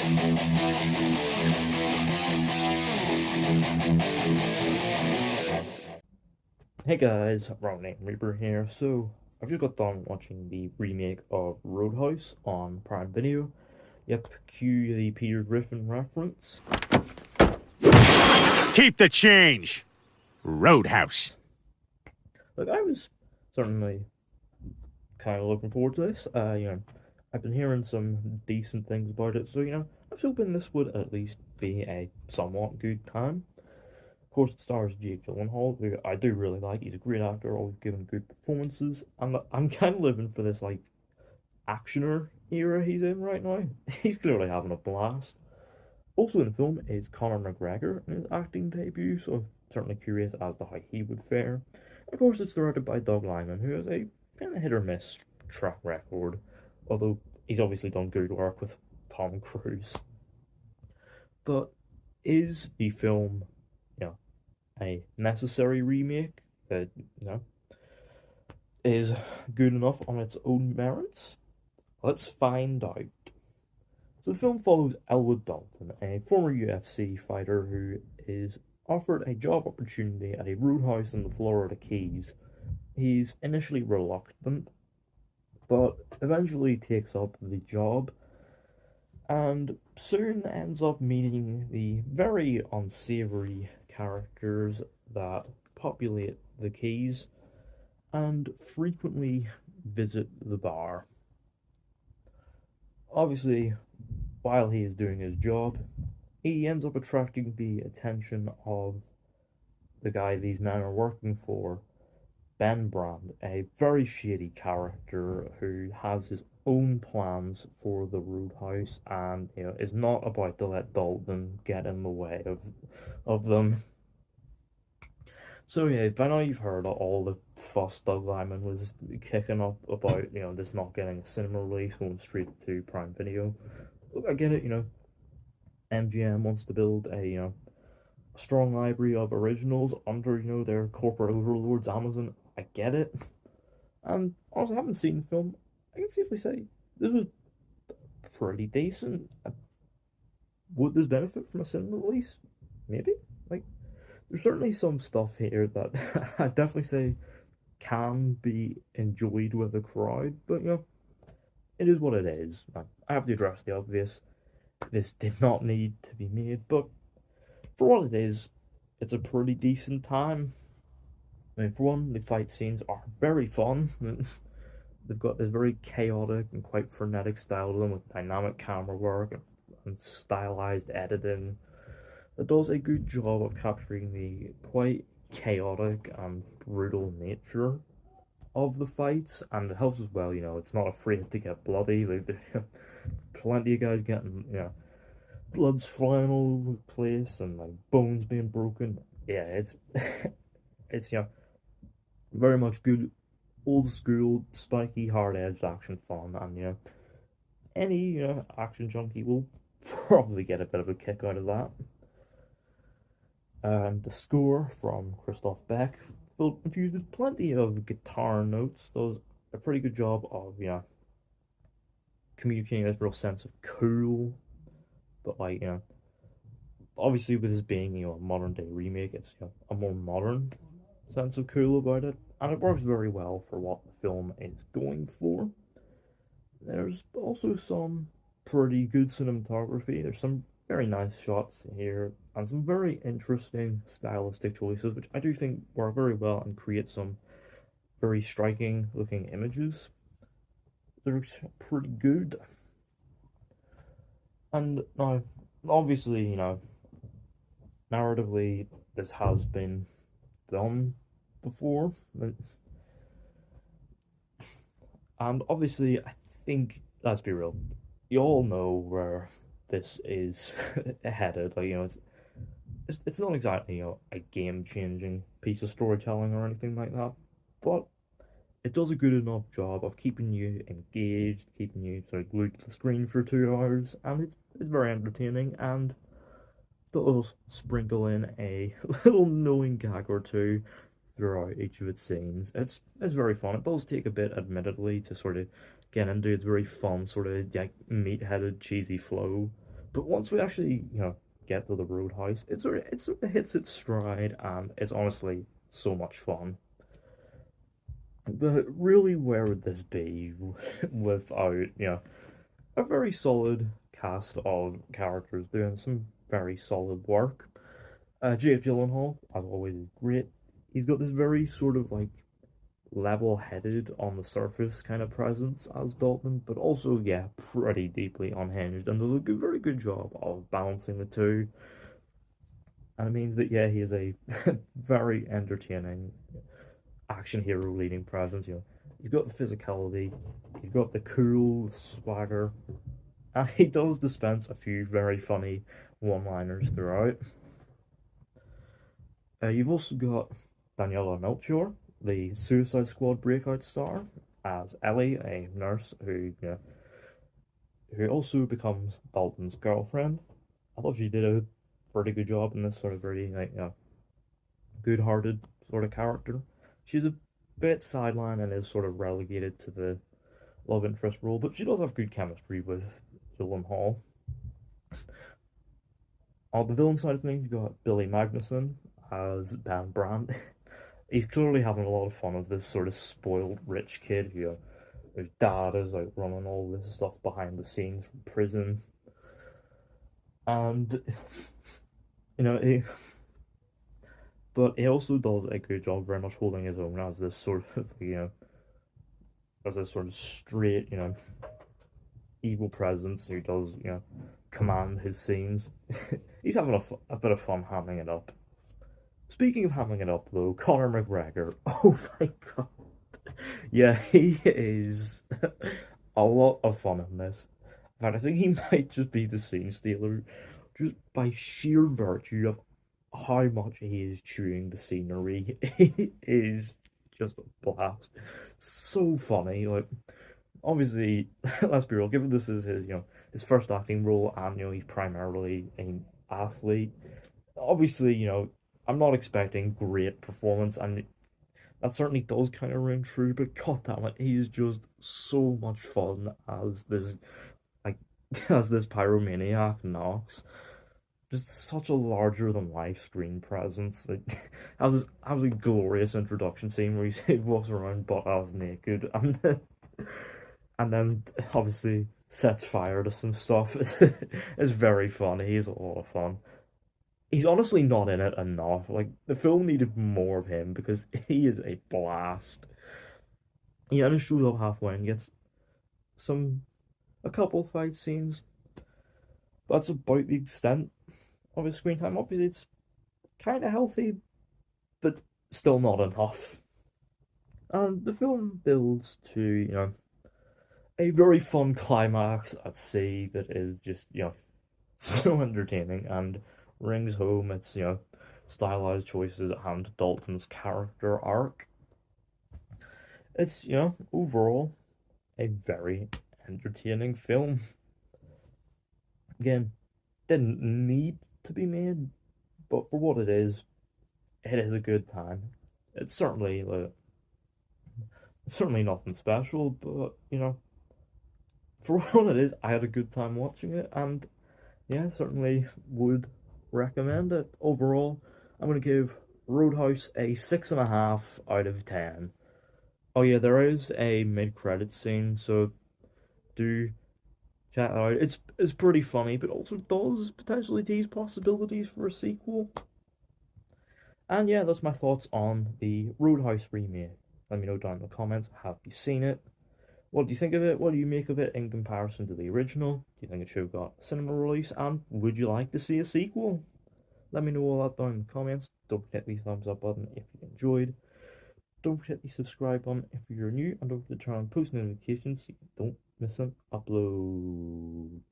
Hey guys, Ronnie Reaper here. So, I've just got done watching the remake of Roadhouse on Prime Video. Yep, cue the Peter Griffin reference. Keep the change! Roadhouse. Look, I was certainly kind of looking forward to this. I've been hearing some decent things about it, so, I was hoping this would at least be a somewhat good time. Of course, it stars Jake Gyllenhaal, who I do really like. He's a great actor, always giving good performances. And I'm kind of living for this, like, actioner era he's in right now. He's clearly having a blast. Also in the film is Conor McGregor in his acting debut, so I'm certainly curious as to how he would fare. And of course, it's directed by Doug Liman, who has a kind of hit or miss track record, although he's obviously done good work with Tom Cruise. But is the film, a necessary remake that, is good enough on its own merits? Let's find out. So the film follows Elwood Dalton, a former UFC fighter who is offered a job opportunity at a roadhouse in the Florida Keys. He's initially reluctant, but eventually takes up the job and soon ends up meeting the very unsavory characters that populate the Keys and frequently visit the bar. Obviously, while he is doing his job, he ends up attracting the attention of the guy these men are working for, Ben Brand, a very shady character who has his own plans for the Roadhouse and is not about to let Dalton get in the way of them. So yeah, by now you've heard all the fuss Doug Liman was kicking up about, this not getting a cinema release, going straight to Prime Video. Look, I get it, MGM wants to build a strong library of originals under, their corporate overlords, Amazon. I get it. And also, I haven't seen the film. I can safely say this was pretty decent. Would this benefit from a cinema release? Maybe. Like, there's certainly some stuff here that I definitely say can be enjoyed with a crowd, but it is what it is. I have to address the obvious. This did not need to be made, but for what it is, it's a pretty decent time. I mean, for one, the fight scenes are very fun. They've got this very chaotic and quite frenetic style to them with dynamic camera work and stylized editing that does a good job of capturing the quite chaotic and brutal nature of the fights, and it helps as well, it's not afraid to get bloody. Like, plenty of guys getting, blood's flying all over the place and like bones being broken. Yeah, it's it's very much good old school spiky hard edged action fun, and any action junkie will probably get a bit of a kick out of that. And the score from Christoph Beck, though infused with plenty of guitar notes, does a pretty good job of communicating this real sense of cool, but like obviously with this being a modern day remake, it's a more modern sense of cool about it, and it works very well for what the film is going for. There's also some pretty good cinematography. There's some very nice shots here and some very interesting stylistic choices, which I do think work very well and create some very striking looking images. They're pretty good. And now, obviously, narratively, this has been done before. And obviously, I think, let's be real, you all know where this is headed. Like, it's not exactly, a game-changing piece of storytelling or anything like that, but it does a good enough job of keeping you engaged, keeping you sort of glued to the screen for 2 hours, and it's very entertaining, and does sprinkle in a little knowing gag or two throughout each of its scenes. It's very fun. It does take a bit, admittedly, to sort of get into its very fun, sort of like meat-headed, cheesy flow, But once we actually, get to the Roadhouse, it sort of hits its stride, and it's honestly so much fun. But really, where would this be without, a very solid cast of characters doing some very solid work? Jake Gyllenhaal, as always, is great. He's got this very sort of like level-headed on the surface kind of presence as Dalton, but also, yeah, pretty deeply unhinged, and does a very good job of balancing the two. And it means that, yeah, he is a very entertaining action hero leading presence. He's got the physicality, he's got the cool swagger, and he does dispense a few very funny one-liners throughout. You've also got Daniela Melchior, the Suicide Squad breakout star, as Ellie, a nurse who also becomes Dalton's girlfriend. I thought she did a pretty good job in this sort of very like good-hearted sort of character. She's a bit sidelined and is sort of relegated to the love interest role, but she does have good chemistry with Gyllenhaal. On the villain side of things, you got Billy Magnuson as Ben Brandt. He's clearly having a lot of fun with this sort of spoiled rich kid who his dad is like running all this stuff behind the scenes from prison. And but he also does a good job very much holding his own as this sort of as this sort of straight, evil presence who does, command his scenes. He's having a bit of fun hamming it up. Speaking of hamming it up, though, Conor McGregor. Oh my god. Yeah, he is a lot of fun in this. In fact, I think he might just be the scene stealer just by sheer virtue of how much he is chewing the scenery. He is just a blast. So funny. Like, obviously, let's be real, given this is his first acting role, and he's primarily an athlete. Obviously, I'm not expecting great performance, and that certainly does kind of ring true. But god damn it, he is just so much fun as this like as this pyromaniac Knox. Just such a larger than life screen presence. Like, has a glorious introduction scene where he walks around butt ass naked, and then obviously sets fire to some stuff. It's very funny. He's a lot of fun. He's honestly not in it enough. Like, the film needed more of him because he is a blast. He only shows up halfway and gets a couple fight scenes. That's about the extent of his screen time. Obviously, it's kind of healthy, but still not enough. And the film builds to, a very fun climax at sea that is just, so entertaining and rings home its, stylized choices and Dalton's character arc. It's, overall a very entertaining film. Again, didn't need to be made, but for what it is a good time. It's certainly nothing special, but for what it is, I had a good time watching it, and yeah, certainly would recommend it. Overall, I'm gonna give Roadhouse a 6.5 out of 10. Oh yeah, there is a mid-credit scene, so do check that out. It's pretty funny, but also does potentially tease possibilities for a sequel. And yeah, that's my thoughts on the Roadhouse remake. Let me know down in the comments. Have you seen it? What do you think of it? What do you make of it in comparison to the original? Do you think it should have got a cinema release? And would you like to see a sequel? Let me know all that down in the comments. Don't forget the thumbs up button if you enjoyed. Don't forget the subscribe button if you're new. And don't forget to turn on post notifications so you don't miss an upload.